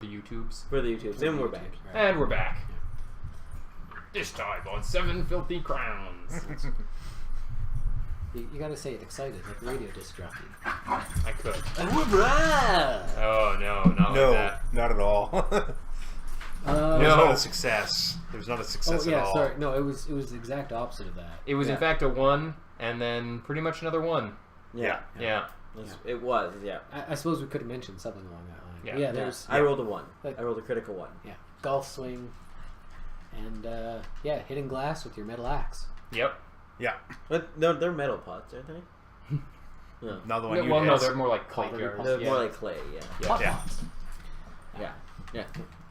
The YouTubes. For the YouTubes. And we're back. Right. And we're back. This time on 7 Filthy Crowns. You gotta say it excited, like a radio disc jockey. I could. Oh, Oh, no, not like that. Not at all. No. There's not a success. There's not a success at all. Sorry. No, it was the exact opposite of that. It was, in fact, a 1, and then pretty much another 1. Yeah. It was, yeah. I suppose we could have mentioned something along that line. Yeah. There's... I rolled a 1. Like, I rolled a critical 1. Yeah. Golf swing. And, hitting glass with your metal axe. Yep. Yeah. But no, they're metal pots, aren't they? No. Not the one you Well, no, guys. they're more like clay Pottery jars. pots. They're Yeah. more like clay, yeah. Pot Yeah. pots.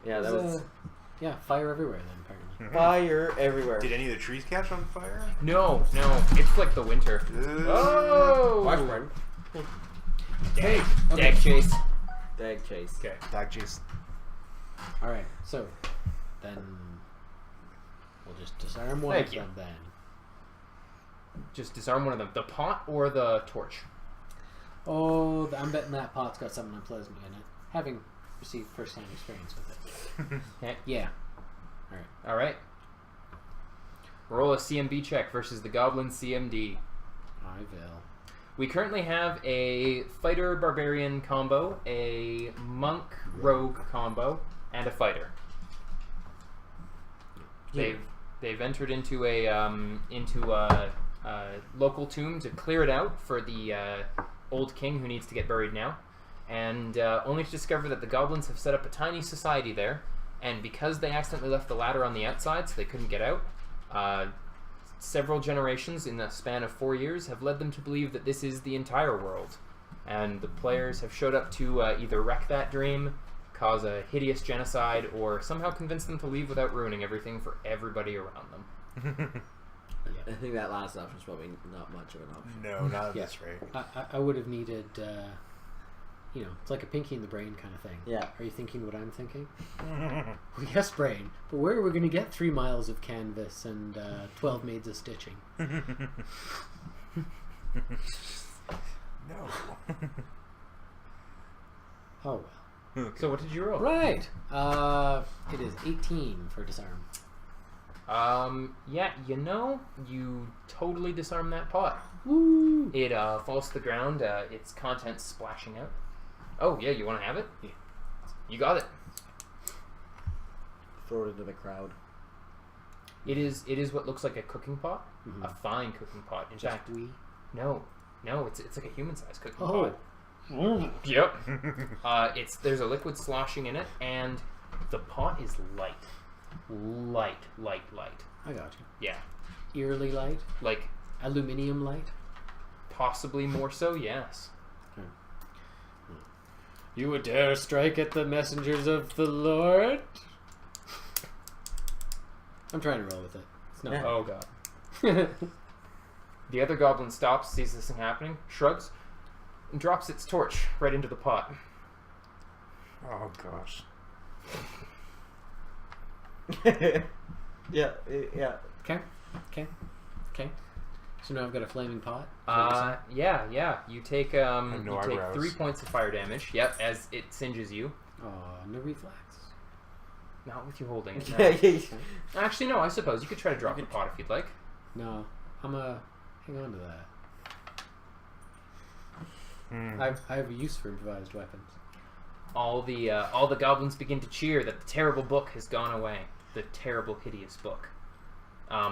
Yeah, that was... fire everywhere then, apparently. Fire everywhere. Did any of the trees catch on fire? No, it's like the winter. Oh! Washburn. Hey, Dag chase. Dag chase. Okay. Dog juice. Alright, so then we'll just disarm one Thank of you. them then. Just disarm one of them. The pot or the torch? Oh, I'm betting that pot's got something unpleasant in it. Having received first-hand experience with it. Okay. Yeah. Alright. Roll a CMB check versus the Goblin CMD. I will. We currently have a fighter barbarian combo, a monk rogue combo, and a fighter. They've entered into a local tomb to clear it out for the old king who needs to get buried now, and only to discover that the goblins have set up a tiny society there, and because they accidentally left the ladder on the outside so they couldn't get out, several generations in the span of 4 years have led them to believe that this is the entire world, and the players have showed up to either wreck that dream, cause a hideous genocide, or somehow convince them to leave without ruining everything for everybody around them. I think that last option is probably not much of an option. No, not at this rate. I would have needed, it's like a pinky in the brain kind of thing. Yeah. Are you thinking what I'm thinking? Well, yes, brain. But where are we going to get 3 miles of canvas and 12 maids of stitching? No. Oh, well. So what did you roll? Right. It is 18 for disarm. Yeah, you totally disarm that pot. Woo! It falls to the ground, its contents splashing out. Oh, yeah, you want to have it? Yeah. You got it. Throw it into the crowd. It is what looks like a cooking pot. Mhm. A fine cooking pot. In fact, no, it's like a human-sized cooking pot. Yep. There's a liquid sloshing in it, and the pot is light. Light. I got you. Yeah. Eerily light? Like, Aluminium light? possibly more so, yes. You would dare strike at the messengers of the Lord? I'm trying to roll with it. It's not. Oh, God. The other goblin stops, sees this thing happening, shrugs, and drops its torch right into the pot. Oh, gosh. Yeah. Okay. So now I've got a flaming pot. Yeah. You take no eyebrows. 3 points of fire damage. Yep, as it singes you. Oh, no reflex. Not with you holding it. No. Yeah. Actually, no. I suppose you could try to drop the pot if you'd like. No, I'm gonna hang on to that. I have a use for improvised weapons. All the goblins begin to cheer that the terrible book has gone away. The terrible, hideous book.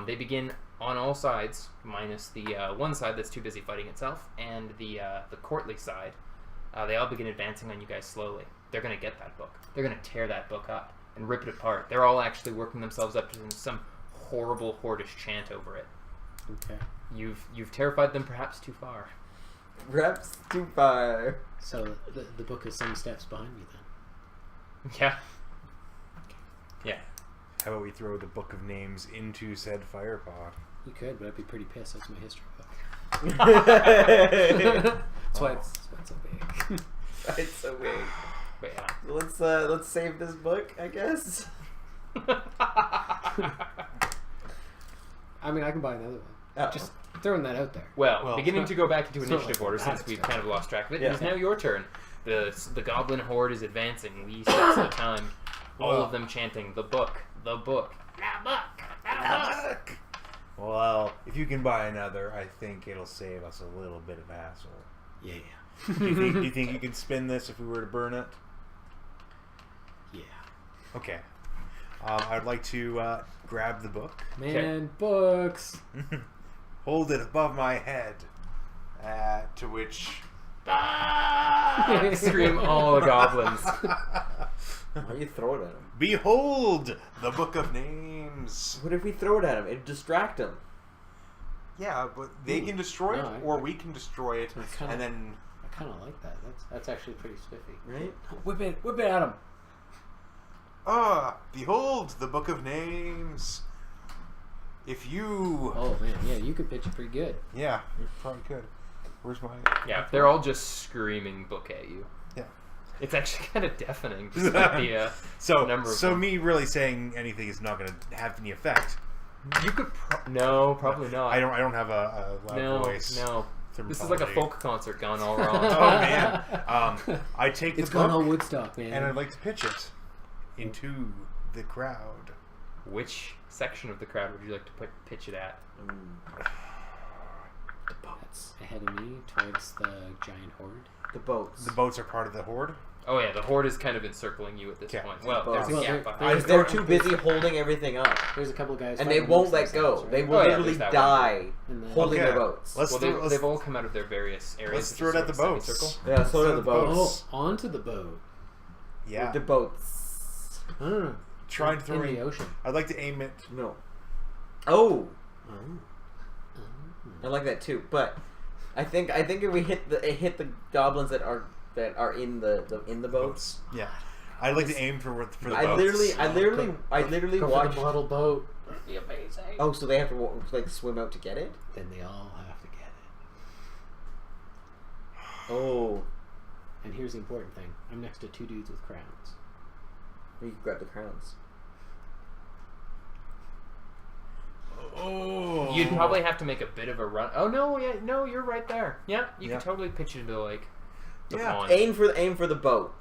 They begin on all sides, minus the one side that's too busy fighting itself, and the courtly side. They all begin advancing on you guys slowly. They're going to get that book. They're going to tear that book up and rip it apart. They're all actually working themselves up to some horrible, hordish chant over it. Okay. You've terrified them perhaps too far. Perhaps too far. So the book is some steps behind me then. Yeah. Yeah. How about we throw the book of names into said fire pot? You could, but I'd be pretty pissed. That's my history book. It's That's why it's so big. so big. But yeah. Let's save this book, I guess. I mean, I can buy another one. Oh. Just throwing that out there. Well, beginning it's to go back into it's not initiative like order that since we've expensive. kind of lost track of it. Yeah. It is now your turn. The goblin horde is advancing, wee steps at a time. All of them chanting, the book, the book, the book, the book. Well, if you can buy another, I think it'll save us a little bit of hassle. Yeah. Do you think you can spin this if we were to burn it? Yeah. Okay. I'd like to grab the book, Man, books. hold it above my head, to which... Scream all the goblins. Why don't you throw it at him? Behold the Book of Names. What if we throw it at him? It'd distract him. Yeah, but they can destroy No, it, or we can destroy it, kinda- and then... I kind of like that. That's actually pretty spiffy. Right? Whip it at him. Behold the Book of Names. If you... Oh man, yeah, you could pitch it pretty good. Yeah, you probably could. Where's my... Yeah, they're all just screaming book at you. Yeah. It's actually kind of deafening. Just like the number of So them. me really saying anything is not going to have any effect. You could no, probably not. I don't have a loud voice. No. This is like a Thermology. folk concert gone all wrong. Oh man. I take It's the gone all book Woodstock, man. and I'd like to pitch it into the crowd. Which section of the crowd would you like to pitch it at? That's ahead of me towards the giant horde. The boats. The boats are part of the horde. Oh yeah, the horde is kind of encircling you at this Okay. point. Well, Well, there's a they're- gap behind. They're too busy holding everything up. There's a couple guys, And they fighting won't amongst let go. themselves, They right? will Oh, yeah, literally there's that die And then- holding Okay. their boats. Let's Well, throw, they've all come out of their various areas. let's of throw it at the sort of boats. semicircle. Yeah, so do the boats. Oh, onto the boat. Yeah. The boats. I don't know. Try and In throw the ocean. I'd like to aim it. No. Oh, Oh. I like that too. But I think if we hit the goblins that are in the boats. Yeah. I'd like to aim for the boats. I literally Go for watched. the model boat. That'd be amazing. Oh, so they have to like swim out to get it? Then they all have to get it. Oh, And here's the important thing. I'm next to two dudes with crowns. we can grab the crowns. Oh. You'd probably have to make a bit of a run. Oh no, yeah, no, you're right there. Yeah, you Yeah. could totally pitch it into like the Yeah. pond. Aim for the boat.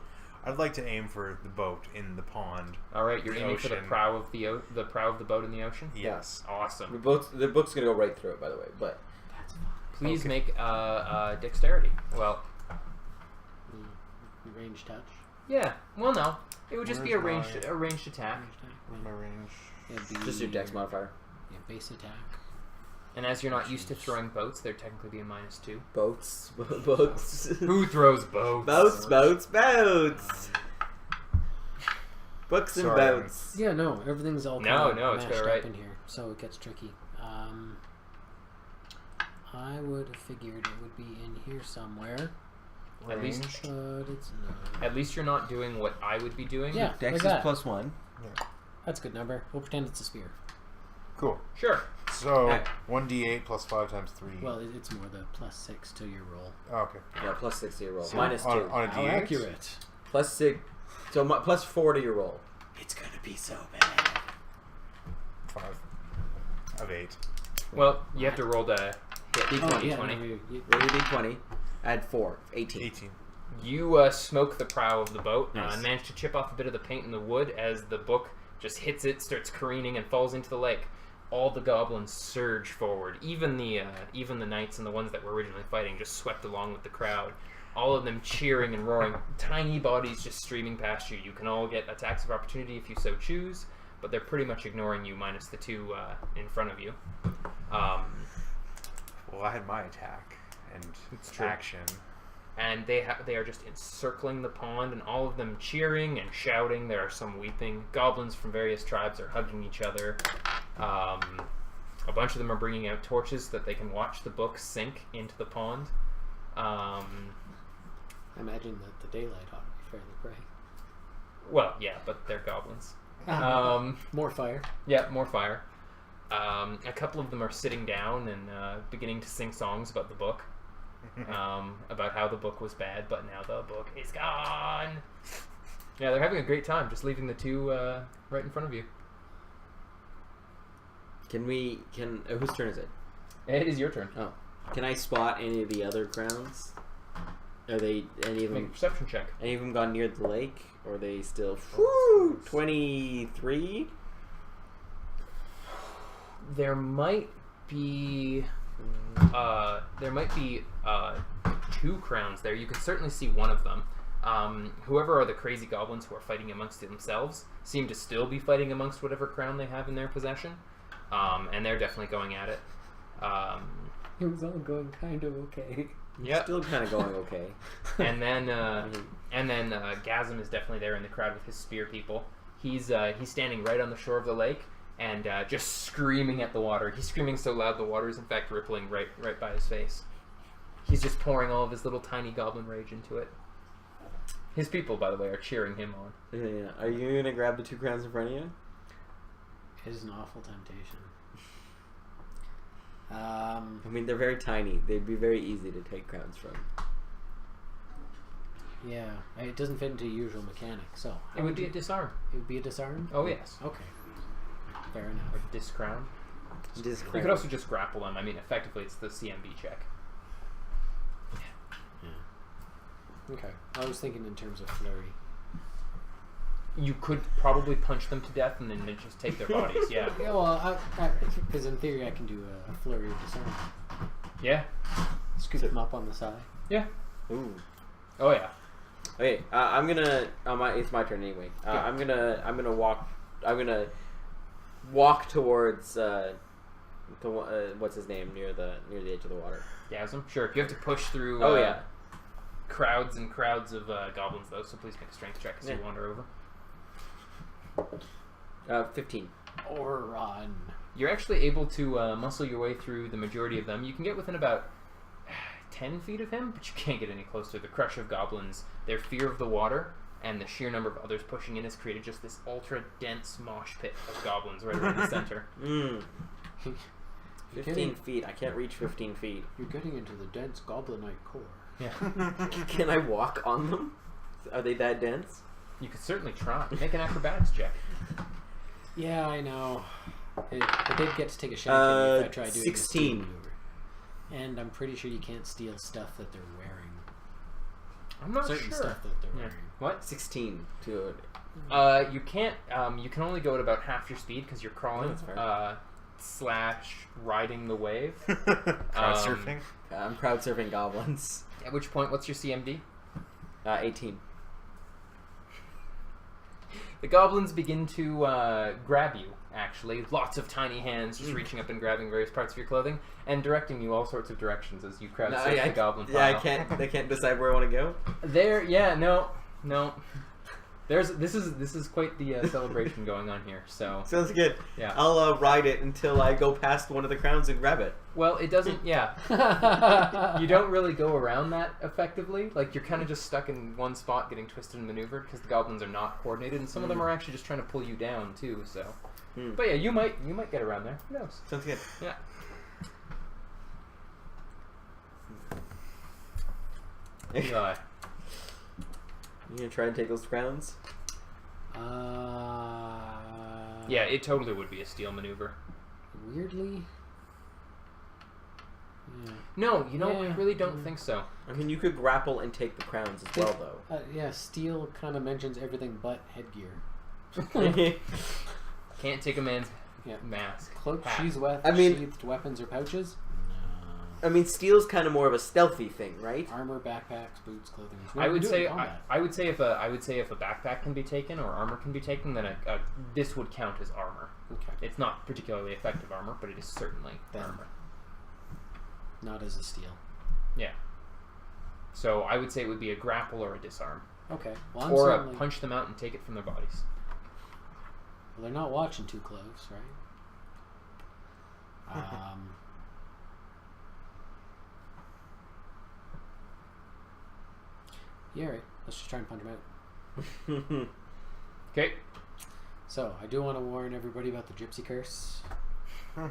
I'd like to aim for the boat in the pond. All right, you're The aiming for the ocean. prow of the prow of the boat in the ocean. Yes. Awesome. The boat's gonna go right through it, by the way. But That's fine. Please Okay. make dexterity. Well, Range touch. yeah. Well, no, it would just be a Where's ranged my- a ranged attack. Range attack. Where's my range? It'd be just your dex modifier. Yeah, base attack. And as you're not used to throwing boats, they're technically be a -2. Boats. Boats. Who throws boats? Boats. Books and Sorry. boats. Yeah, no, everything's all No, kind no, of it's mashed got it up right. in here, so it gets tricky. I would have figured it would be in here somewhere, At least, but it's not. at least you're not doing what I would be doing. Yeah, Dex like is that. +1. That's a good number. We'll pretend it's a sphere. Cool. Sure. So Okay. 1d8 plus 5 times 3. Well, it's more the +6 to your roll. Oh, okay. Yeah, +6 to your roll. So -2. on a How d8. accurate! +6. So +4 to your roll. It's gonna be so bad. 5 of 8. Well, you have to roll to hit D20. Oh, yeah, 20. no, Roll your d20. Add 4. 18. 18. You smoke the prow of the boat Nice. and manage to chip off a bit of the paint in the wood as the book just hits it, starts careening, and falls into the lake. All the goblins surge forward. Even the knights and the ones that were originally fighting just swept along with the crowd. All of them cheering and roaring. Tiny bodies just streaming past you. You can all get attacks of opportunity if you so choose, but they're pretty much ignoring you minus the two in front of you. Well, I had my attack and It's true. action. And they are just encircling the pond, and all of them cheering and shouting. There are some weeping. Goblins from various tribes are hugging each other. A bunch of them are bringing out torches so that they can watch the book sink into the pond. I imagine that the daylight ought to be fairly bright. Well, yeah, but they're goblins. More fire. Yeah, more fire. A couple of them are sitting down and beginning to sing songs about the book. About how the book was bad, but now the book is gone. Yeah, they're having a great time, just leaving the two right in front of you. Whose turn is it? It is your turn. Oh. Can I spot any of the other crowns? Are they any of Make a them? perception check. Any of them gone near the lake, or are they still? 23. There might be two crowns there. You could certainly see one of them. Whoever are the crazy goblins who are fighting amongst themselves seem to still be fighting amongst whatever crown they have in their possession, and they're definitely going at it. It was all going kind of okay. Yeah. Still kind of going okay. And then Gazim is definitely there in the crowd with his spear people. He's standing right on the shore of the lake and just screaming at the water. He's screaming so loud the water is in fact rippling right by his face. He's just pouring all of his little tiny goblin rage into it. His people, by the way, are cheering him on. Yeah. Are you gonna grab the 2 crowns in front of you? It is an awful temptation. I mean, they're very tiny. They'd be very easy to take crowns from. Yeah, it doesn't fit into usual mechanics, so... It would be a disarm. It would be a disarm? Oh, yes. Okay. Fair enough. Or discrown. You could also just grapple them. I mean, effectively, it's the CMB check. Yeah. Okay. I was thinking in terms of flurry. You could probably punch them to death and then just take their bodies, yeah. Yeah, well, because in theory I can do a flurry of disarm. Yeah? Scoop them up on the side. Yeah. Ooh. Oh, yeah. Okay, I'm gonna. It's my turn anyway. Yeah. I'm gonna walk towards what's his name near the edge of the water. Gasm? Sure. You have to push through crowds and crowds of goblins, though, so please make a strength check as you wander over. 15. Or run. You're actually able to muscle your way through the majority of them. You can get within about 10 feet of him, but you can't get any closer. The crush of goblins, their fear of the water, and the sheer number of others pushing in has created just this ultra-dense mosh pit of goblins right around the center. 15 feet. I can't reach 15 feet. You're getting into the dense goblinite core. Yeah. Can I walk on them? Are they that dense? You could certainly try. Make an acrobatics check. Yeah, I know. I did get to take a shot at if I tried doing 16. this maneuver. And I'm pretty sure you can't steal stuff that they're wearing. I'm not Certain sure. stuff that they're Yeah. wearing. What? 16 to You can't. You can only go at about half your speed because you're crawling. That's fair. / riding the wave. Crowd surfing. I'm crowd surfing goblins. At which point, what's your CMD? 18. The goblins begin to grab you, actually. Lots of tiny hands just reaching up and grabbing various parts of your clothing and directing you all sorts of directions as you crowd surf the goblin pile. Yeah, they can't decide where I want to go. No. This is quite the celebration going on here. So Sounds good. yeah. I'll ride it until I go past one of the crowns and grab it. Well, it doesn't. Yeah. You don't really go around that effectively. Like, you're kind of just stuck in one spot getting twisted and maneuvered because the goblins are not coordinated, and some of them are actually just trying to pull you down too. So, but yeah, you might get around there. Who knows? Sounds good. Yeah. Eli. You gonna try and take those crowns? Yeah, it totally would be a steal maneuver. Weirdly. Yeah. No, I Yeah. really don't think so. I mean, you could grapple and take the crowns as well, though. Yeah, steel kind of mentions everything but headgear. Can't take a man's Yeah. mask. Cloak, Hat. sheathed weapons or pouches? I mean, steel's kind of more of a stealthy thing, right? Armor, backpacks, boots, clothing. I would say if a backpack can be taken or armor can be taken, then this would count as armor. Okay. It's not particularly effective armor, but it is certainly Then. armor. Not as a steal. Yeah. So I would say it would be a grapple or a disarm, Okay. Well, or a certainly... punch them out and take it from their bodies. Well, they're not watching too close, right? Yeah, right. Let's just try and punch them out. Okay. So, I do want to warn everybody about the gypsy curse. For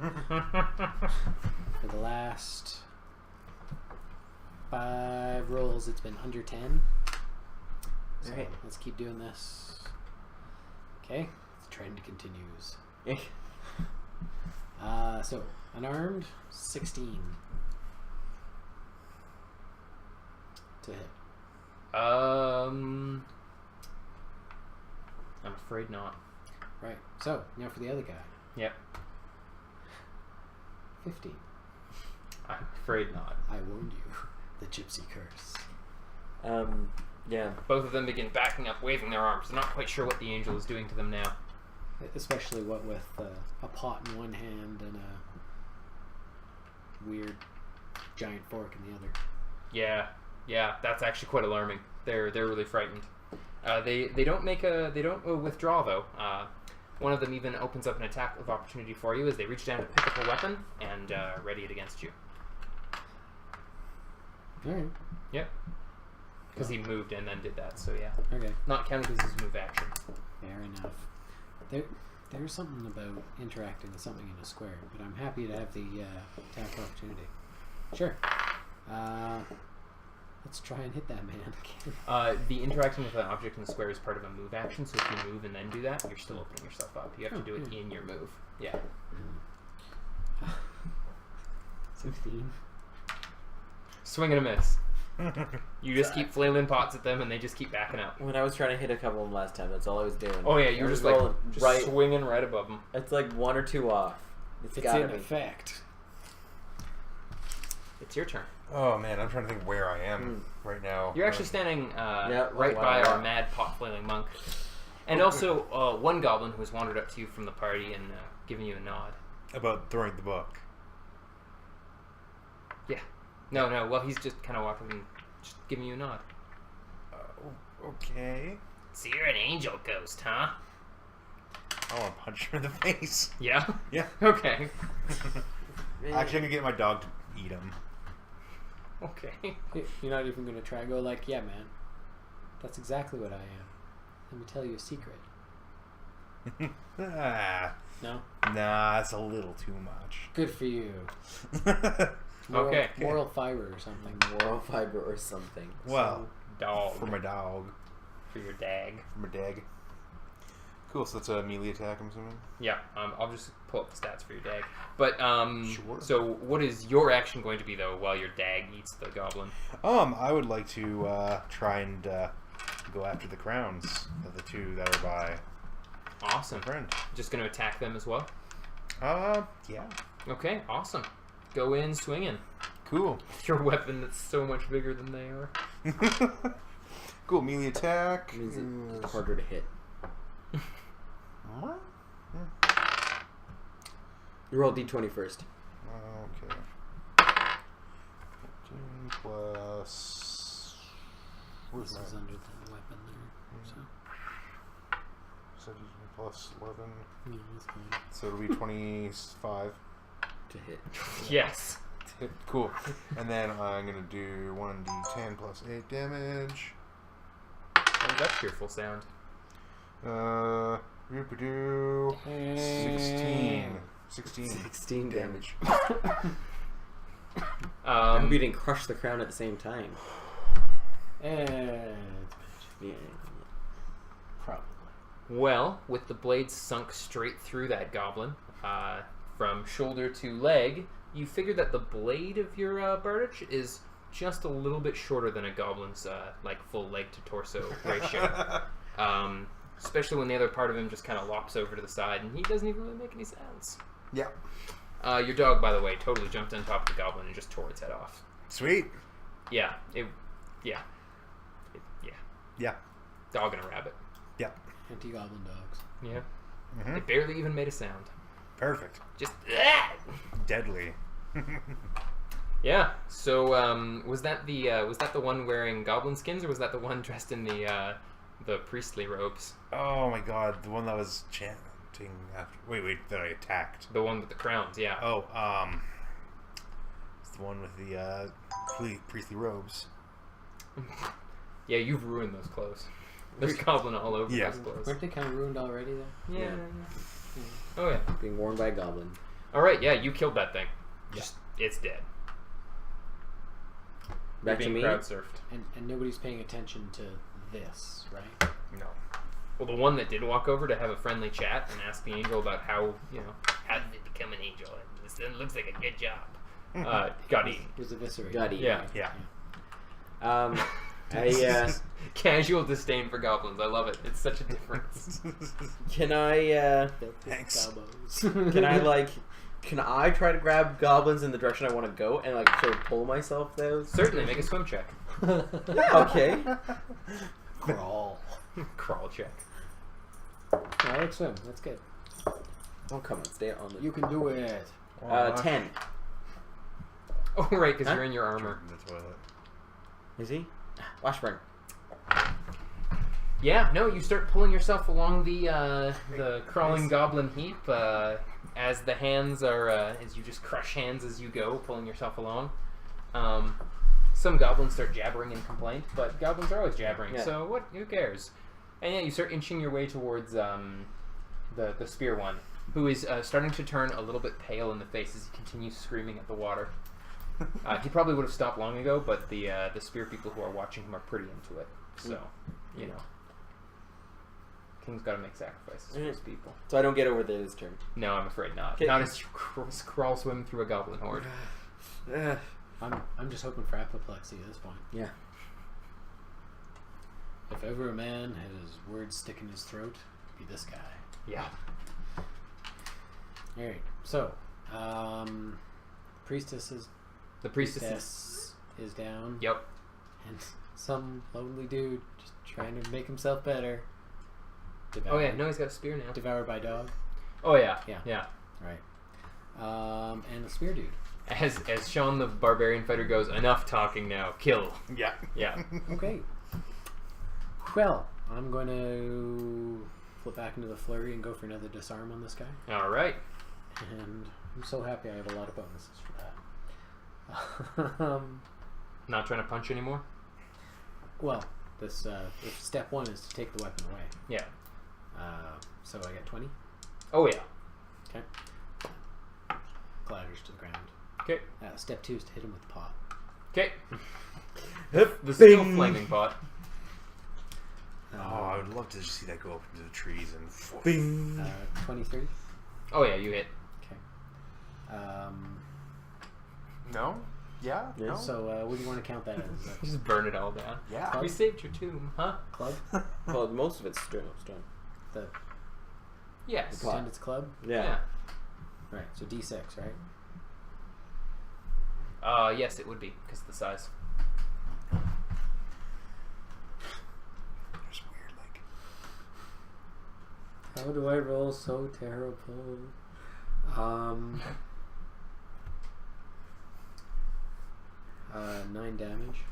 the last 5 rolls, it's been under 10. So, Alright. let's keep doing this. Okay, the trend continues. So, unarmed, 16 to hit. I'm afraid not. Right. So, now for the other guy. Yep. 15. I'm afraid not. I warned you. The gypsy curse. Yeah. Both of them begin backing up, waving their arms. They're not quite sure what the angel is doing to them now. Especially what with a pot in one hand and a weird giant fork in the other. Yeah, that's actually quite alarming. They're really frightened. They don't withdraw though. One of them even opens up an attack of opportunity for you as they reach down to pick up a weapon and ready it against you. Alright. Yep. Because he moved and then did that, so yeah. Okay. Not counted as his move action. Fair enough. There's something about interacting with something in a square, but I'm happy to have the attack opportunity. Sure. Let's try and hit that man again. The interacting with an object in the square is part of a move action, so if you move and then do that, you're still opening yourself up. You have to do it in your move. Yeah. 16. Swing and a miss. You just keep flailing pots at them and they just keep backing up. When I was trying to hit a couple of them last time, that's all I was doing. Oh yeah, you're just like rolling swinging right above them. It's like 1 or 2 off. It's It's gotta in be. effect. It's your turn. Oh man, I'm trying to think where I am right now. You're actually standing right wow, by wow. our mad pot flailing monk. And also one goblin who has wandered up to you from the party and given you a nod. About throwing the book. Yeah. No, well, he's just kind of walking and just giving you a nod. Okay. So you're an angel ghost, huh? I want to punch her in the face. Yeah? Yeah. Okay. Man. Actually, I'm gonna get my dog to eat him. Okay. You're not even going to try and go like, yeah, man. That's exactly what I am. Let me tell you a secret. Ah, No? nah, that's a little too much. Good for you. Okay. Moral fiber or something. Moral fiber or something. Well, Dog. for my dog. For your dag. For my dag. Cool, so that's a melee attack, I'm assuming? Yeah, I'll just pull up the stats for your dag. But, Sure. so what is your action going to be, though, while your dag eats the goblin? I would like to try and go after the crowns of the 2 that are by Awesome. my friend. Just going to attack them as well? Yeah. Okay, awesome. Go in swinging. Cool. Your weapon that's so much bigger than they are. Cool, melee attack. Means it's harder to hit. You roll d20 first. Okay. 15 plus... Where's This is my... under the weapon there. So, 17 plus 11. yeah, that's fine. So it'll be 25. To hit. Yes. Cool. And then I'm going to do 1d10 plus 8 damage. Oh, that's cheerful sound. 16. 16 damage. Um, We didn't crush the crown at the same time. And Yeah. probably. Well, with the blade sunk straight through that goblin, from shoulder to leg, you figure that the blade of your Bardich is just a little bit shorter than a goblin's like full leg to torso ratio. Especially when the other part of him just kind of lops over to the side, and he doesn't even really make any sounds. Yeah. Your dog, by the way, totally jumped on top of the goblin and just tore its head off. Sweet. Yeah. Yeah. Dog and a rabbit. Anti-goblin dogs. Yeah. Mm-hmm. It barely even made a sound. Perfect. Just Deadly. yeah. So was that the one wearing goblin skins, or was that the one dressed in the priestly robes? Oh my god, the one that was chanting after... Wait, that I attacked. The one with the crowns, yeah. Oh, it's the one with the priestly robes. Yeah, you've ruined those clothes. There's goblin all over Yeah. those clothes. Weren't they kind of ruined already, though? Yeah. Oh yeah. Being worn by a goblin. All right, yeah, you killed that thing. Just it's dead. Back to You're being me. crowd surfed. And nobody's paying attention to this, right? No. Well, the one that did walk over to have a friendly chat and ask the angel about how did it become an angel? It looks like a good job. Got eaten. Was eviscerated. Got eaten. Yeah. Yeah. Casual disdain for goblins. I love it. It's such a difference. Can I Thanks. can I try to grab goblins in the direction I want to go and like sort of pull myself there? Certainly, make a swim check. Okay. Crawl. Crawl check. I like swim. That's good. Oh come on, stay on the. You can do it. 10. Oh, right, because Huh? you're in your armor. In the toilet. Is he? Washburn. Yeah, no, you start pulling yourself along the crawling goblin heap as the hands are as you just crush hands as you go, pulling yourself along. Some goblins start jabbering in complaint, but goblins are always jabbering, Yeah. so what? Who cares? And yeah, you start inching your way towards the spear one, who is starting to turn a little bit pale in the face as he continues screaming at the water. He probably would have stopped long ago, but the spear people who are watching him are pretty into it. So, you know, King's got to make sacrifices for his people. So I don't get over this turn. No, I'm afraid not. Okay. Not as you crawl swim through a goblin horde. I'm just hoping for apoplexy at this point. Yeah. If ever a man had his words stick in his throat, it'd be this guy. Yeah. Alright, so, priestess is down. Yep. And some lonely dude just trying to make himself better. Oh yeah, no, he's got a spear now. Devoured by dog. Oh yeah. Yeah. Yeah. Right. And the spear dude. As Sean the barbarian fighter goes, enough talking now. Kill. Yeah. Yeah. Okay. Well, I'm going to flip back into the flurry and go for another disarm on this guy. All right. And I'm so happy I have a lot of bonuses for that. Not trying to punch anymore. Well, this if step 1 is to take the weapon away. Yeah. So I get 20. Oh yeah. Okay. Clatters to the ground. Okay. Step 2 is to hit him with the pot. Okay. The still flaming pot. Oh, I would love to just see that go up into the trees and. Bing. 23. Oh yeah, you hit. Okay. No? Yeah? Yes. No? So what do you want to count that as? Just burn it all down. Yeah. We saved your tomb, huh? Club? Well, most of it's stone. The Yes. Standards club? Yeah. Right, so D6, right? Yes, it would be because of the size. There's weird, like. How do I roll so terrible? 9 damage.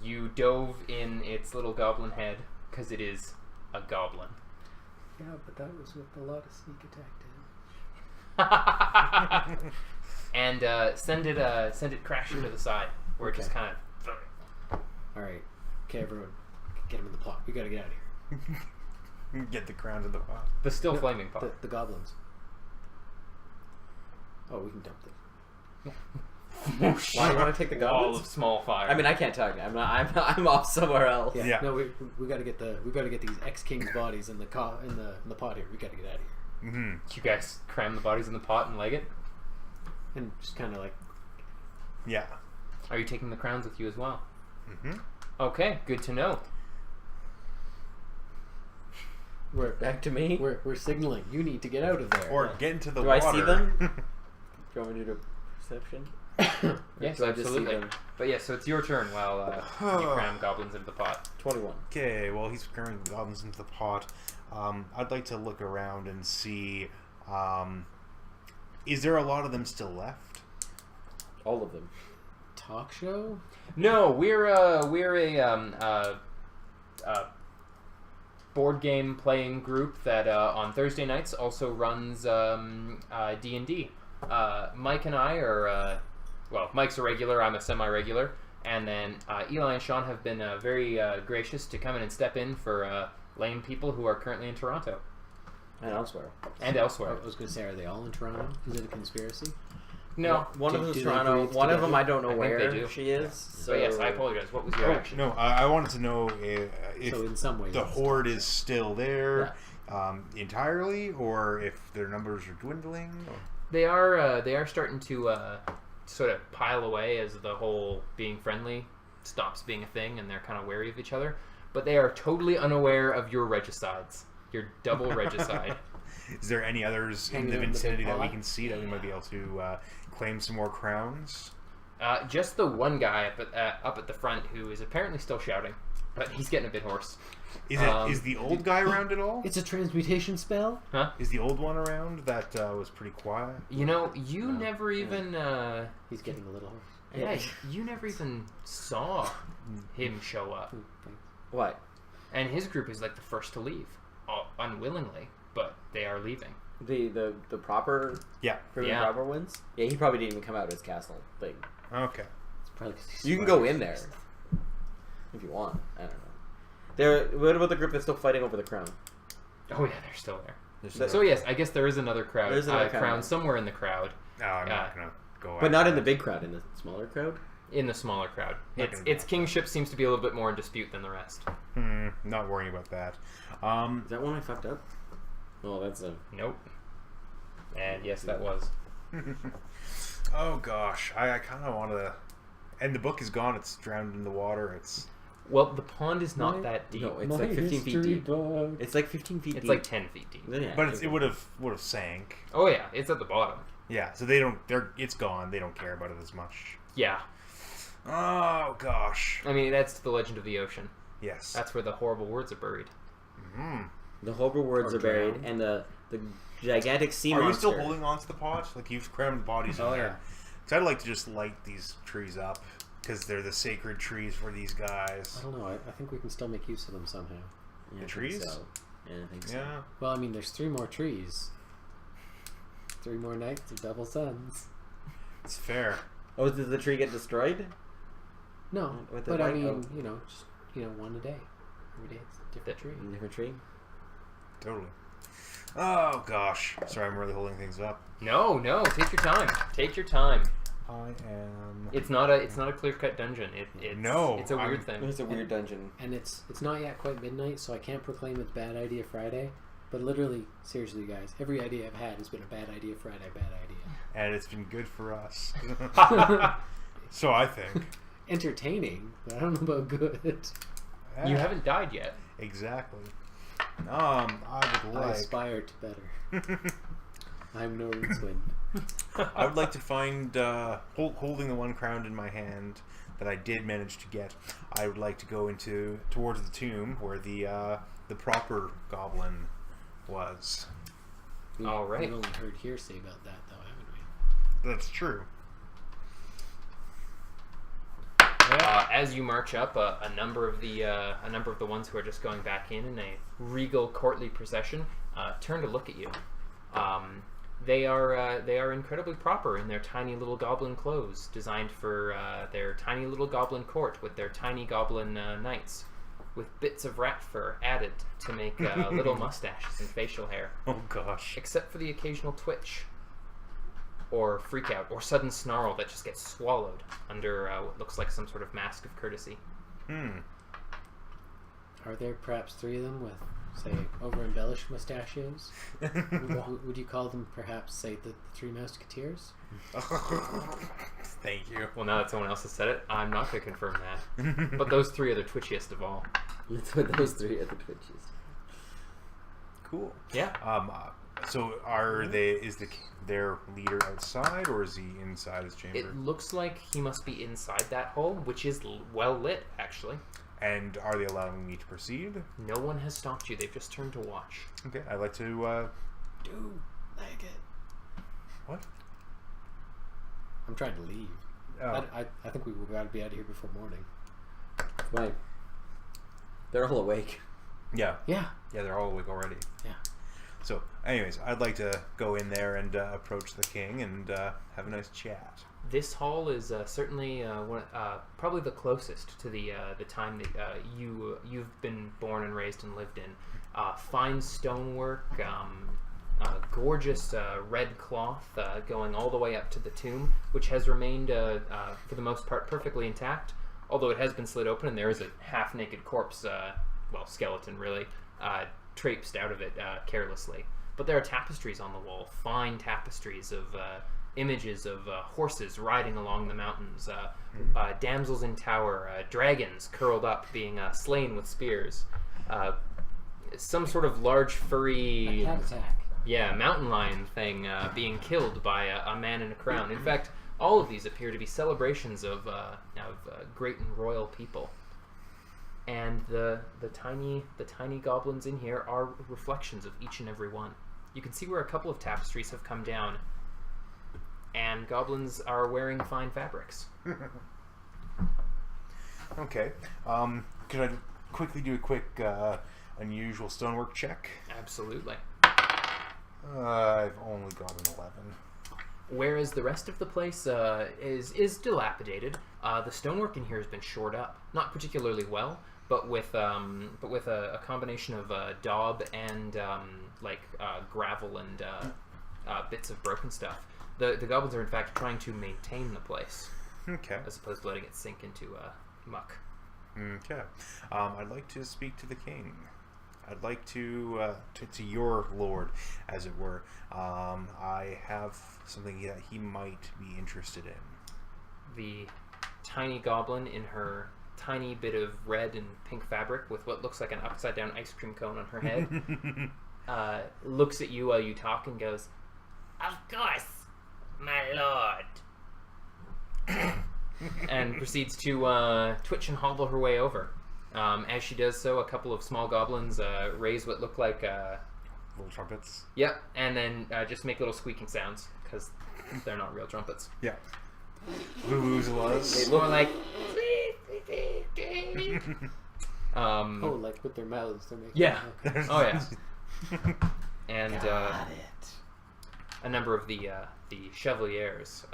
You dove in its little goblin head because it is a goblin. Yeah, but that was with a lot of sneak attack damage. And send it crashing to the side where it just kind of. Alright. Okay, everyone. Get him in the pot. We gotta get out of here. Get the crowns in the pot. The still No, flaming pot. The goblins. Oh, we can dump this. Why do you want to take the Wall goblins? of small fire. I mean, I can't talk. I'm off somewhere else. Yeah. No, we gotta get these ex-king's bodies in the pot here. We gotta get out of here. Mm-hmm. You guys cram the bodies in the pot and leg it. And just kind of like, Yeah. Are you taking the crowns with you as well? Mm-hmm. Okay, good to know. Back to me. we're signaling. You need to get out of there. Or get into the Do water. I see them? Do you want me to do perception? Yes, Do I just see absolutely. them? But yeah, so it's your turn while you cram goblins into the pot. 21. Okay, well, he's cramming the goblins into the pot. I'd like to look around and see. Is there a lot of them still left? All of them. Talk show? No, we're a board game playing group that on Thursday nights also runs D&D. Mike and I are Mike's a regular, I'm a semi-regular, and then Eli and Sean have been very gracious to come in and step in for lame people who are currently in Toronto And elsewhere. and elsewhere. I was going to say, are they all in Toronto? Is it a conspiracy? No, One of Do them's they Toronto. breathe One of them together? I don't know I think they where do. she is. So but yes, I apologize. What was your action? No, I wanted to know if So in some ways, the it's horde is still there entirely, or if their numbers are dwindling. They are starting to sort of pile away as the whole being friendly stops being a thing, and they're kind of wary of each other. But they are totally unaware of your regicides. Your double regicide. Is there any others in Hanging the out in the vicinity big that we pot? can see that we might be able to claim some more crowns? Just the one guy up at the front who is apparently still shouting, but he's getting a bit hoarse. Is the old guy around at all? It's a transmutation spell? Huh? Is the old one around that was pretty quiet? You know, you No. never even... He's getting a little hoarse. yeah, you never even saw him show up. Ooh, thanks. What? And his group is like the first to leave. Unwillingly, but they are leaving. The proper Yeah. Yeah. proper ones? Yeah, he probably didn't even come out of his castle thing. Okay. It's probably 'cause he's You can smart. go in there if you want. I don't know. What about the group that's still fighting over the crown? Oh yeah, they're still there. That- So yes, I guess there is another crowd. There's another crowd. Crown somewhere in the crowd. No, I'm Yeah. not gonna go. But not after in the that. big crowd, in the smaller crowd? In the smaller crowd. Not Its gonna go. its kingship seems to be a little bit more in dispute than the rest. Not worrying about that. Is that one I fucked up? Oh, that's a... Nope. And yes, that was. Oh gosh, I kind of want to. And the book is gone. It's drowned in the water. It's. Well, the pond is not My- that deep. No, it's My like 15 feet history deep. book. It's like 15 feet It's deep. like 10 feet deep. Yeah, But it would have sank. Oh yeah, it's at the bottom. Yeah, so they don't. It's gone. They don't care about it as much. Yeah. Oh gosh. I mean, that's the legend of the ocean. Yes. That's where the horrible words are buried. The horrible words Or are buried, drowned. and the gigantic sea Are you monster. still holding on to the pot? Like you've crammed bodies in Oh, there. Because I'd like to just light these trees up because they're the sacred trees for these guys. I don't know. I think we can still make use of them somehow. Yeah, I think trees? So. Yeah, I think so. Yeah. Well, I mean, there's 3 more trees. 3 more nights of double suns. It's fair. Oh, did the tree get destroyed? No, With the but I light- mean, oh. just one a day. Every day it's a different tree. A different tree? Totally. Oh gosh. Sorry, I'm really holding things up. No, take your time. Take your time. I am. It's not a clear-cut dungeon. It's a weird thing. It's a weird dungeon. And it's not yet quite midnight, so I can't proclaim it's Bad Idea Friday. But literally, seriously, guys, every idea I've had has been a bad idea Friday, bad idea. And it's been good for us. So I think. Entertaining, but I don't know about good. You Yeah, haven't died yet. Exactly. I would I like. aspire to better. I'm no Rincewind. I would like to find, holding the one crown in my hand that I did manage to get. I would like to go towards the tomb where the proper goblin was. All right. We've only heard hearsay about that, though, haven't we? That's true. As you march up, a number of the ones who are just going back in a regal courtly procession turn to look at you. They are incredibly proper in their tiny little goblin clothes, designed for their tiny little goblin court with their tiny goblin knights, with bits of rat fur added to make little mustaches and facial hair, Oh gosh. except for the occasional twitch, or freak out, or sudden snarl that just gets swallowed under what looks like some sort of mask of courtesy. Are there perhaps 3 of them with, say, over-embellished mustachios? Would you call them perhaps, say, the 3 Musketeers? Thank you. Well, now that someone else has said it, I'm not going to confirm that. But those 3 are the twitchiest of all. Let's put those 3 at the Twitches. Cool. Yeah. So is their leader outside or is he inside his chamber? It looks like he must be inside that hole, which is well lit, actually. And are they allowing me to proceed? No one has stopped you. They've just turned to watch. Okay, I'd like to. Do like it. What? I'm trying to leave. Oh. I think we've got to be out of here before morning. Why? They're all awake. Yeah. Yeah. Yeah, they're all awake already. Yeah. So, anyways, I'd like to go in there and approach the king and have a nice chat. This hall is certainly probably the closest to the time that you've been born and raised and lived in. Fine stonework, gorgeous red cloth going all the way up to the tomb, which has remained for the most part perfectly intact, although it has been slit open and there is a half-naked corpse, skeleton really, traipsed out of it carelessly. But there are tapestries on the wall, fine tapestries of images of horses riding along the mountains, damsels in tower, dragons curled up being slain with spears, some sort of large furry A cat attack. mountain lion thing being killed by a man in a crown. In fact, all of these appear to be celebrations of great and royal people. And the tiny goblins in here are reflections of each and every one. You can see where a couple of tapestries have come down, and goblins are wearing fine fabrics. Okay. Could I quickly do a quick unusual stonework check? Absolutely. I've only got an 11. Whereas the rest of the place is dilapidated, the stonework in here has been shored up, not particularly well, but with a combination of daub and gravel and bits of broken stuff. The goblins are in fact trying to maintain the place, Okay. as opposed to letting it sink into muck. Okay. I'd like to speak to the king. I'd like to your lord, as it were. I have something that he might be interested in. The tiny goblin in her tiny bit of red and pink fabric with what looks like an upside down ice cream cone on her head looks at you while you talk and goes, "Of course, my lord," and proceeds to twitch and hobble her way over. As she does so, a couple of small goblins raise what look like Little trumpets. yep, and then just make little squeaking sounds because they're not real trumpets. Yeah. Vuvuzelas. It's more like Oh, like with their mouths, they're making. yeah. Okay. Oh yeah. And Got it. a number of the chevaliers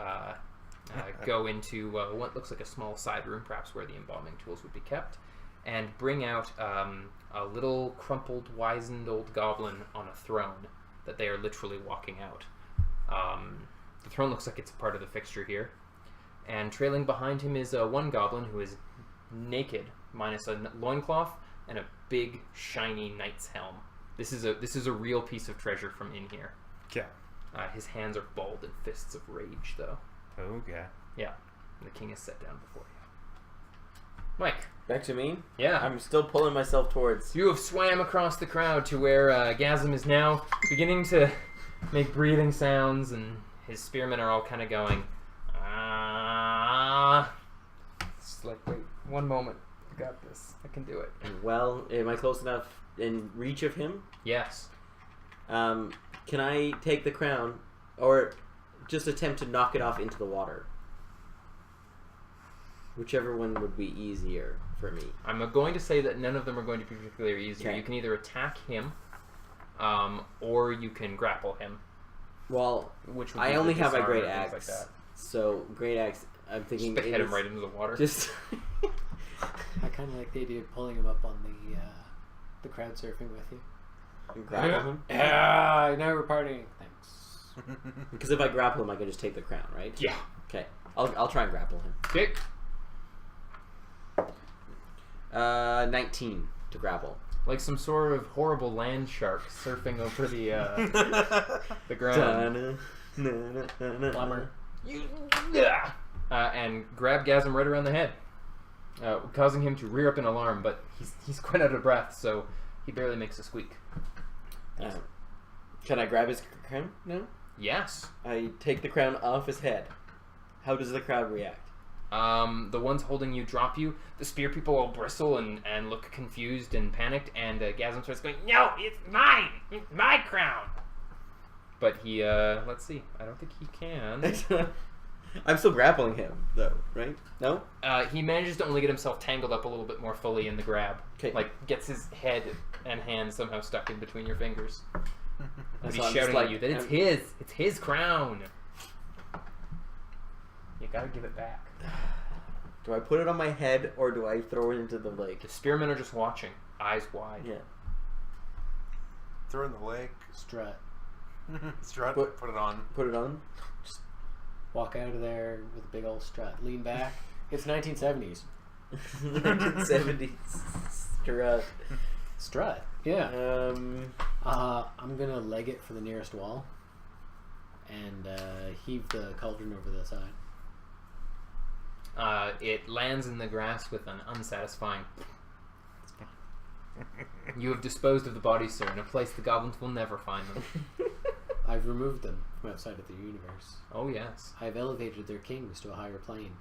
go into what looks like a small side room, perhaps where the embalming tools would be kept, and bring out a little crumpled, wizened old goblin on a throne that they are literally walking out. The throne looks like it's a part of the fixture here, and trailing behind him is one goblin who is naked, minus a loincloth and a big, shiny knight's helm. This is a real piece of treasure from in here. Yeah. His hands are balled in fists of rage, though. Okay. Yeah, and the king is set down before you. Mike. Back to me. Yeah. I'm still pulling myself towards. You have swam across the crowd to where Gasm is now beginning to make breathing sounds, and his spearmen are all kind of going, It's like, wait, one moment. I got this. I can do it. Well, am I close enough in reach of him? Yes. Can I take the crown, or just attempt to knock it off into the water? Whichever one would be easier for me. I'm going to say that none of them are going to be particularly easier. Okay. You can either attack him, or you can grapple him. Well, Which would I be only the have my disarm great or things axe, like that. so great axe. I'm thinking Just hit it him is right into the water. Just I kind of like the idea of pulling him up on the crowd surfing with you. grapple him. Yeah, now we're partying. Thanks. Because if I grapple him, I can just take the crown, right? Yeah. Okay. I'll try and grapple him. Okay. 19 to grapple. Like some sort of horrible land shark surfing over the ground. Plumber. And grab Gasm right around the head, causing him to rear up in alarm, but he's quite out of breath, so he barely makes a squeak. Can I grab his crown now? Yes. I take the crown off his head. How does the crowd react? The ones holding you drop you. The spear people all bristle and look confused and panicked, and Gasm starts going, "No, it's mine! It's my crown!" But he, let's see. I don't think he can. I'm still grappling him, though, right? No? He manages to only get himself tangled up a little bit more fully in the grab. 'Kay. Like, gets his head and hands somehow stuck in between your fingers. But So he's I'm just shouting like- at you that it's his! It's his crown! You gotta give it back. Do I put it on my head, or do I throw it into the lake? The spearmen are just watching, eyes wide. Yeah. Throw in the lake. Strut. Strut. Put- Put it on. Put it on? Walk out of there with a big old strut. Lean back. It's 1970s. 1970s strut. Strut. Yeah. Um, I'm gonna leg it for the nearest wall. and heave the cauldron over the side. It lands in the grass with an unsatisfying. You have disposed of the bodies, sir, in a place the goblins will never find them. I've removed them from outside of the universe. Oh, yes. I've elevated their kings to a higher plane.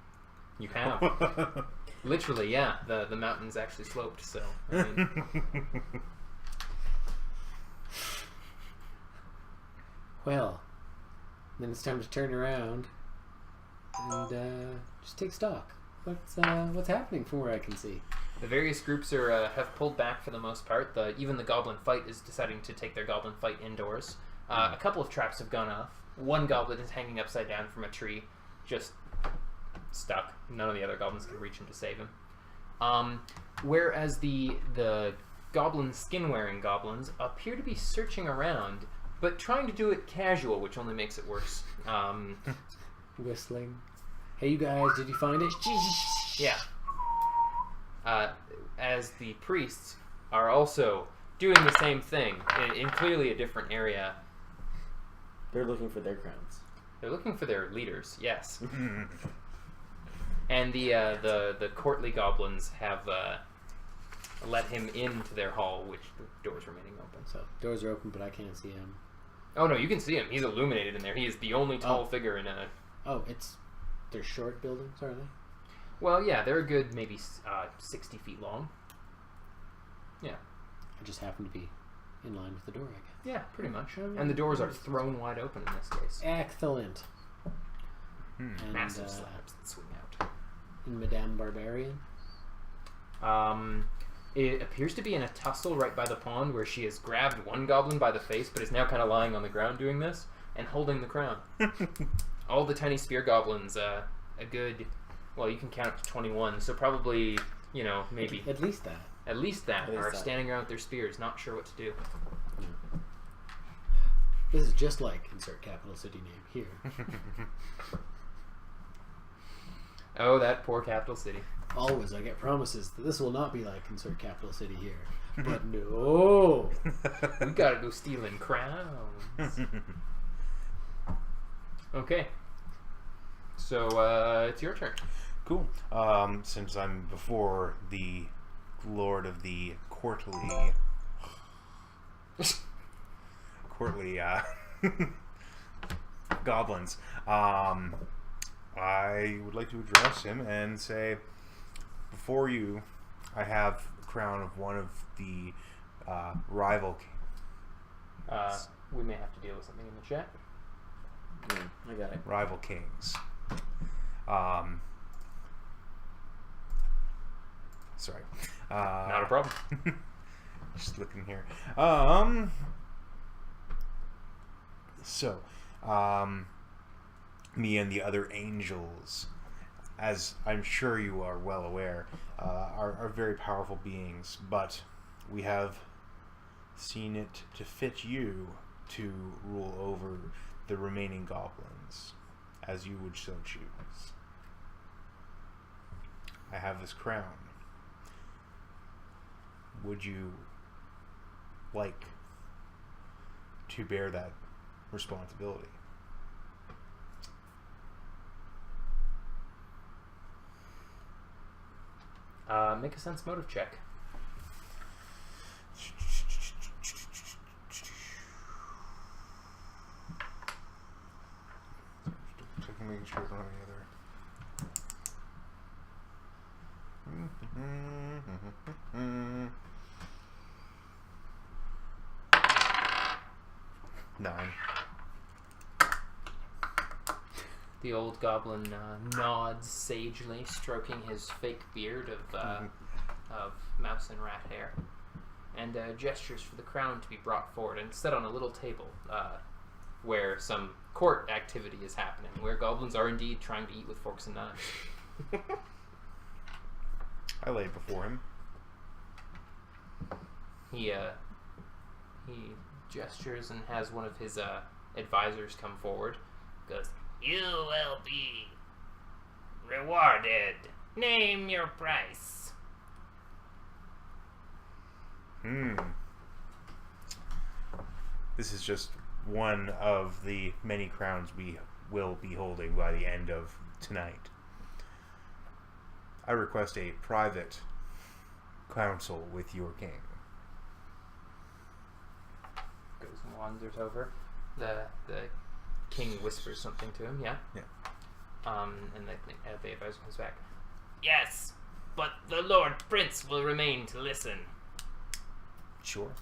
You have. Literally, yeah. The mountain's actually sloped, so... I mean, Well, then it's time to turn around and just take stock. What's happening from where I can see? the various groups are have pulled back for the most part. Even the goblin fight is deciding to take their goblin fight indoors. A couple of traps have gone off. One goblin is hanging upside down from a tree, just stuck. None of the other goblins can reach him to save him. Whereas the goblin skin-wearing goblins appear to be searching around, but trying to do it casual, which only makes it worse. Whistling. Hey, you guys, did you find it? Yeah. As the priests are also doing the same thing in clearly a different area. They're looking for their crowns. They're looking for their leaders, yes. And the courtly goblins have let him into their hall, which the doors remaining open. So doors are open, but I can't see him. Oh no, you can see him. He's illuminated in there. He is the only tall figure in a... Oh, they're short buildings, are they? Well, yeah, they're a good maybe 60 feet long. Yeah. I just happen to be in line with the door, I guess. Yeah, pretty much. And the doors are thrown wide open in this case. Excellent. And, Massive slabs that swing out. And Madame Barbarian? It appears to be in a tussle right by the pond where she has grabbed one goblin by the face but is now kind of lying on the ground doing this and holding the crown. All the tiny spear goblins, a good... Well, you can count up to 21, so probably, you know, maybe... At least that. At least that are standing around with their spears, not sure what to do. This is just like insert capital city name here. Oh, that poor capital city. Always I get promises that this will not be like insert capital city here. But no! We gotta go stealing crowns. Okay. So, it's your turn. Cool. Since I'm before the Lord of the courtly goblins, I would like to address him and say, before you, I have the crown of one of the rival kings. We may have to deal with something in the chat. I got it. Rival kings. Sorry. Not a problem. Just looking here. So, me and the other angels, as I'm sure you are well aware, are very powerful beings, but we have seen it to fit you to rule over the remaining goblins, as you would so choose. I have this crown. Would you like to bear that responsibility? Make a sense motive check. Checking, making sure I don't have any other. 9. The old goblin nods sagely, stroking his fake beard of mouse and rat hair, and gestures for the crown to be brought forward and set on a little table where some court activity is happening, where goblins are indeed trying to eat with forks and knives. I lay before him. He gestures and has one of his advisors come forward. Goes, "You will be rewarded. Name your price." This is just one of the many crowns we will be holding by the end of tonight. I request a private council with your king. Goes and wanders over. The king whispers something to him. Yeah. Yeah. And the advisor comes back. Yes, but the Lord Prince will remain to listen. Sure.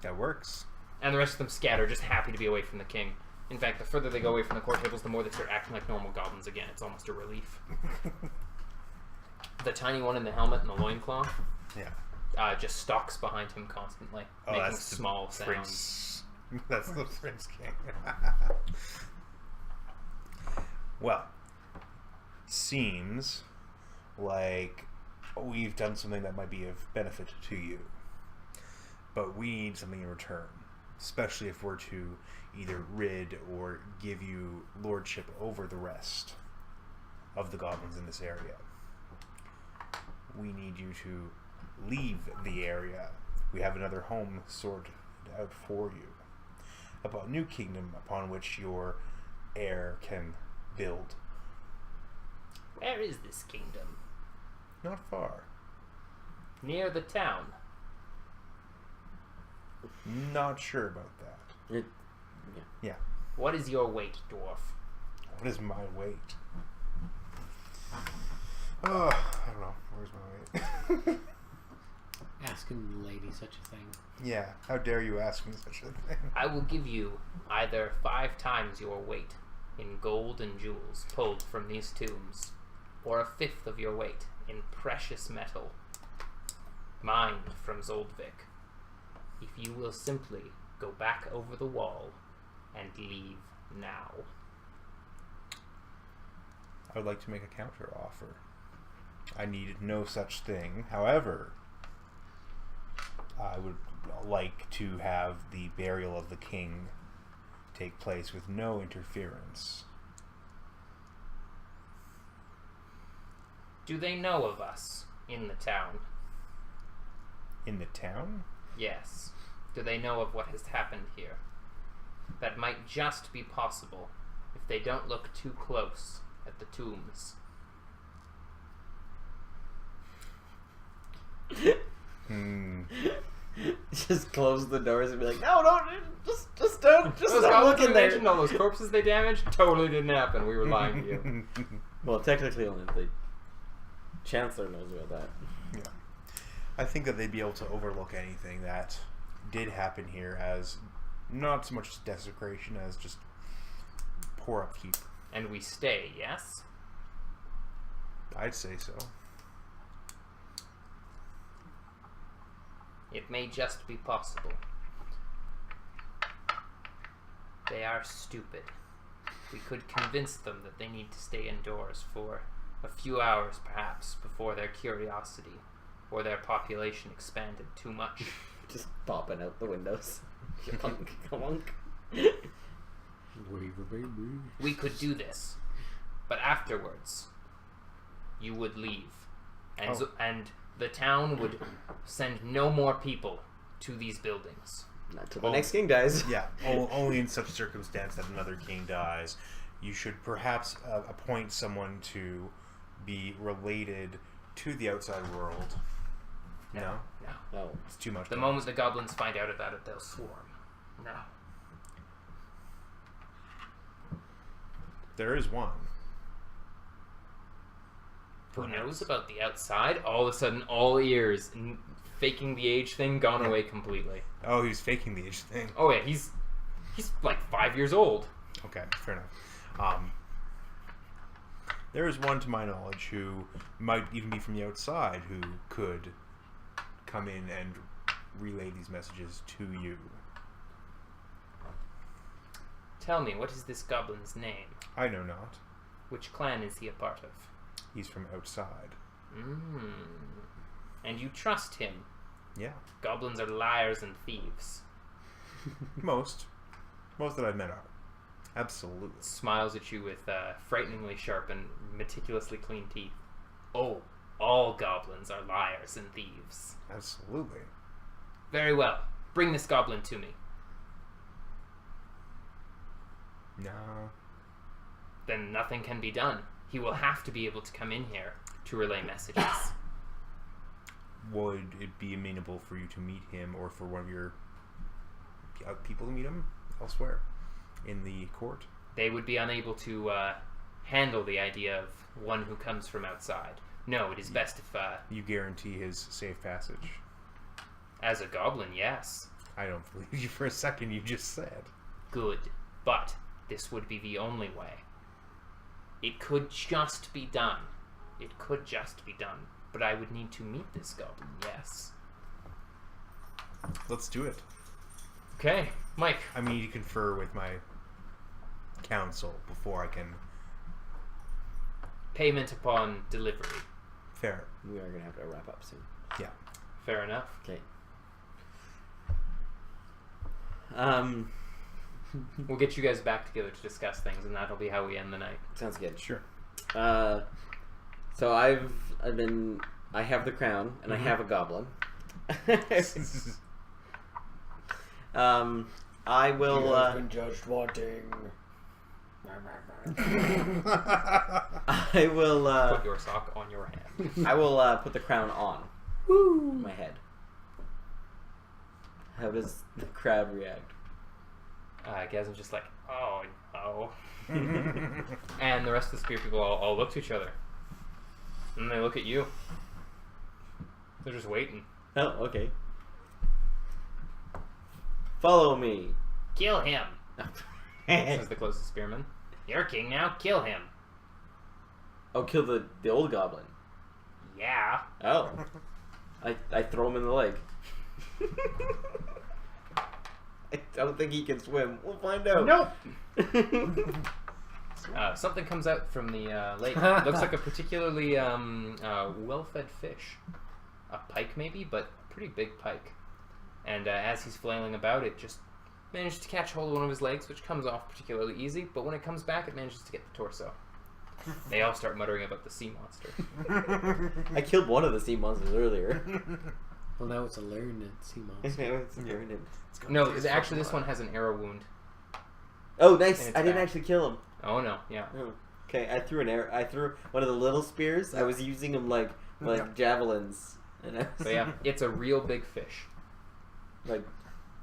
That works. And the rest of them scatter, just happy to be away from the king. In fact, the further they go away from the court tables, the more they start acting like normal goblins again. It's almost a relief. The tiny one in the helmet and the loincloth just stalks behind him constantly, making small sounds. Prince. That's the Prince King. Well, seems like we've done something that might be of benefit to you. But we need something in return, especially if we're to either rid or give you lordship over the rest of the goblins in this area. We need you to leave the area. We have another home sorted out for you. A new kingdom upon which your heir can build. Where is this kingdom? Not far. Near the town. Not sure about that. Yeah. What is your weight, dwarf? What is my weight? Oh, I don't know. Where's my weight? Asking the lady such a thing. Yeah, how dare you ask me such a thing? I will give you either 5 times your weight in gold and jewels pulled from these tombs, or 1/5 of your weight in precious metal mined from Zoldvik, if you will simply go back over the wall and leave now. I would like to make a counter offer. I need no such thing. However, I would like to have the burial of the king take place with no interference. Do they know of us in the town? In the town? Yes. Do they know of what has happened here? That might just be possible if they don't look too close at the tombs. Just close the doors and be like, no, just don't Those don't look goblins in you there. mentioned, all those corpses they damaged, totally didn't happen. We were lying to you. Well, technically only the Chancellor knows about that. Yeah. I think that they'd be able to overlook anything that did happen here as not so much desecration as just poor upkeep. And we stay, yes? I'd say so. It may just be possible. They are stupid. We could convince them that they need to stay indoors for a few hours, perhaps, before their curiosity or their population expanded too much. Just popping out the windows. Clunk, clunk. Waver, baby. We could do this, but afterwards, you would leave, and and the town would send no more people to these buildings. Not till the next king dies. Yeah, only in such circumstance that another king dies. You should perhaps appoint someone to be related to the outside world. No? No. It's too much. The moment the goblins find out about it, they'll swarm. No. There is one. Who knows about the outside? All of a sudden, all ears, faking the age thing, gone away completely. Oh, he's faking the age thing. Oh yeah, he's like 5 years old. Okay, fair enough. There is one, to my knowledge, who might even be from the outside, who could come in and relay these messages to you. Tell me, what is this goblin's name? I know not. Which clan is he a part of? He's from outside. And you trust him? Yeah. Goblins are liars and thieves. Most that I've met are. Absolutely. Smiles at you with frighteningly sharp and meticulously clean teeth. Oh, all goblins are liars and thieves. Absolutely. Very well. Bring this goblin to me. No. Then nothing can be done. He will have to be able to come in here to relay messages. Would it be amenable for you to meet him, or for one of your people to meet him elsewhere in the court? They would be unable to handle the idea of one who comes from outside. No, it is best if... You guarantee his safe passage? As a goblin, yes. I don't believe you for a second. You just said. Good. But this would be the only way. It could just be done. It could just be done. But I would need to meet this goblin, yes. Let's do it. Okay, Mike. I need to confer with my counsel before I can... Payment upon delivery. Fair. We are going to have to wrap up soon. Yeah. Fair enough. Okay. We'll get you guys back together to discuss things, and that'll be how we end the night. Sounds good. Sure. So I have the crown, and I have a goblin. I will. You have been judged wanting. I will. Put your sock on your hand. I will put the crown on my head. How does the crowd react? Gazim's just like, oh no. And the rest of the spear people all look to each other. And they look at you. They're just waiting. Oh, okay. Follow me. Kill him, says the closest spearman. You're king now, kill him. Oh, kill the old goblin. Yeah. Oh. I throw him in the leg. I don't think he can swim. We'll find out. Nope. Something comes out from the lake. It looks like a particularly well-fed fish. A pike, maybe, but a pretty big pike. And as he's flailing about, it just manages to catch hold of one of his legs, which comes off particularly easy, but when it comes back, it manages to get the torso. They all start muttering about the sea monster. I killed one of the sea monsters earlier. Well, now it's a learned sea monster. It's learned. No, actually, this one has an arrow wound. Oh, nice! And it's I didn't back. actually kill him. Oh no, yeah. Oh. Okay, I threw an arrow. I threw one of the little spears. I was using them like javelins. And I was So yeah, it's a real big fish. like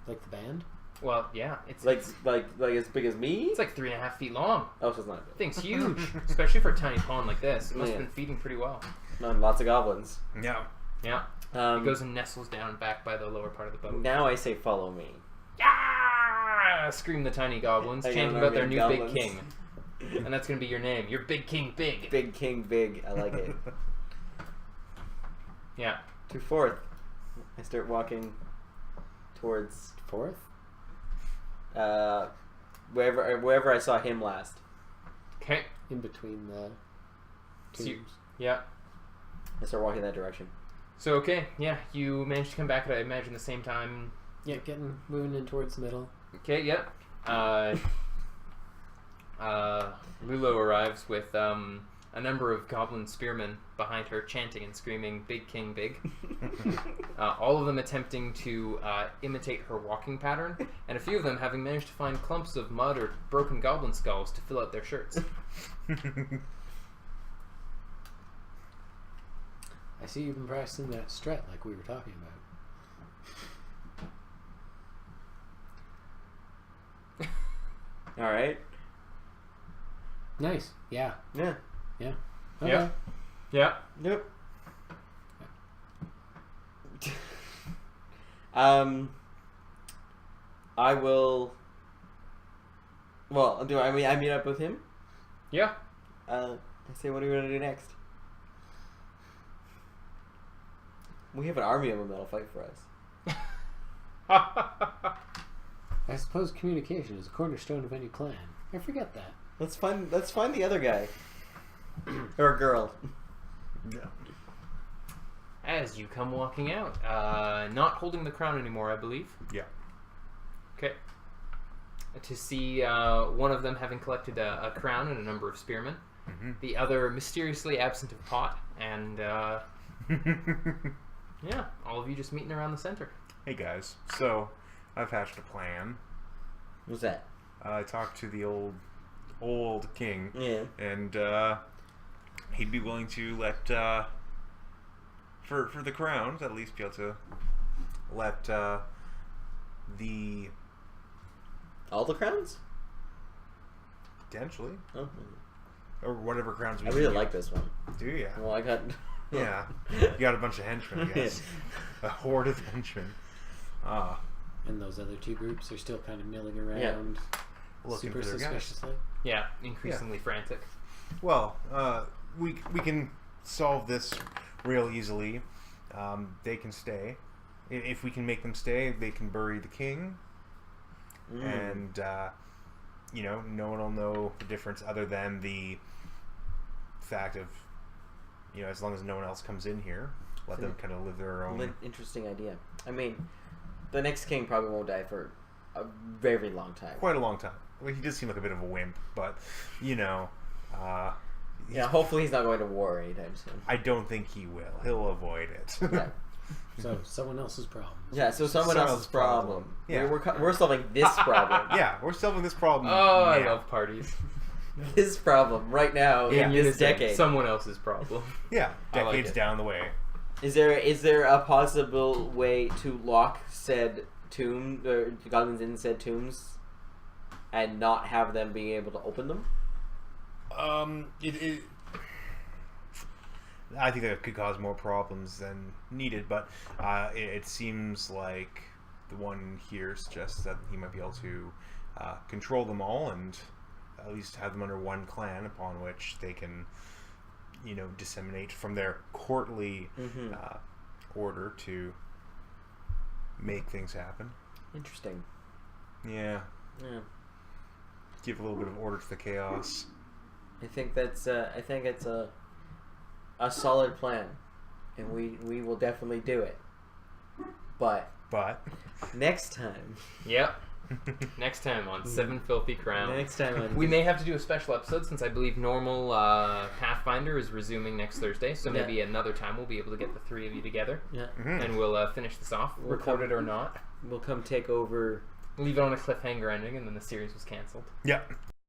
Like the band? Well, yeah, it's like as big as me. it's like 3.5 feet long. Oh, so it's not big. Thing's huge, especially for a tiny pond like this. It must have Yeah. been feeding pretty well. On lots of goblins. Yeah. Yeah. It goes and nestles down back by the lower part of the boat. Now I say, follow me. Ah! Scream the tiny goblins, I got chanting an about their army new of big goblins. king. And that's going to be your name. You're Big King Big. Big King Big. I like it. Yeah. To fourth, I start walking towards Fourth? wherever I saw him last. Okay. In between the So you- tombs. yeah. I start walking that direction. So, okay. Yeah. You managed to come back at, I imagine, the same time. Yeah, moving in towards the middle. Okay, yep. Lulo arrives with a number of goblin spearmen behind her, chanting and screaming, Big King Big. All of them attempting to imitate her walking pattern, and a few of them having managed to find clumps of mud or broken goblin skulls to fill out their shirts. I see you've been practicing that strut like we were talking about. All right. Nice. Yeah. Yeah. Okay. Yeah. Yeah. Yep. I will. Well, do I mean I meet up with him? Yeah. I say, what are we gonna do next? We have an army of them that'll fight for us. I suppose communication is a cornerstone of any plan. I forget that. Let's find the other guy or girl. Yeah. As you come walking out, not holding the crown anymore, I believe. Yeah. Okay. To see one of them having collected a crown and a number of spearmen. Mm-hmm. The other mysteriously absent of pot, and yeah, all of you just meeting around the center. Hey guys, so I've hatched a plan. What's that? I talked to the old king, Yeah. and he'd be willing to let for the crowns at least be able to let the All the crowns? potentially Oh. or whatever crowns we I really need. like this one. Do you? Well, I got. Yeah, you got a bunch of henchmen, I guess. A horde of henchmen. Ah, And those other two groups are still kind of milling around, looking super for their guys. suspiciously. Yeah, increasingly frantic. Well, we can solve this real easily. They can stay. If we can make them stay, they can bury the king, and no one will know the difference other than the fact of, as long as no one else comes in here, let them kind of live their own. Interesting idea. I mean, the next king probably won't die for a very long time. Quite a long time. Well, he does seem like a bit of a wimp, but Yeah, hopefully he's not going to war anytime soon. I don't think he will. He'll avoid it. Yeah. So someone else's problem. Yeah, so someone else's problem. Yeah. We're solving this problem. Yeah, we're solving this problem. Oh, I now. love parties. This problem right now Yeah. in this Unison, decade. someone else's problem. Yeah, I like decades it. down the way. Is there a possible way to lock said tomb or goblins in said tombs and not have them being able to open them? I think that could cause more problems than needed, but it seems like the one here suggests that he might be able to control them all and at least have them under one clan upon which they can, disseminate from their courtly order to make things happen. Interesting. Yeah. Yeah. Give a little bit of order to the chaos. I think it's a solid plan, and we will definitely do it. But next time. Yep. Next time on Seven Filthy Crowns. Next time We may have to do a special episode since I believe normal Pathfinder is resuming next Thursday. So maybe another time we'll be able to get the three of you together. Yeah. And we'll finish this off, record it or not. We'll come take over. Leave it on a cliffhanger ending, and then the series was canceled. Yeah.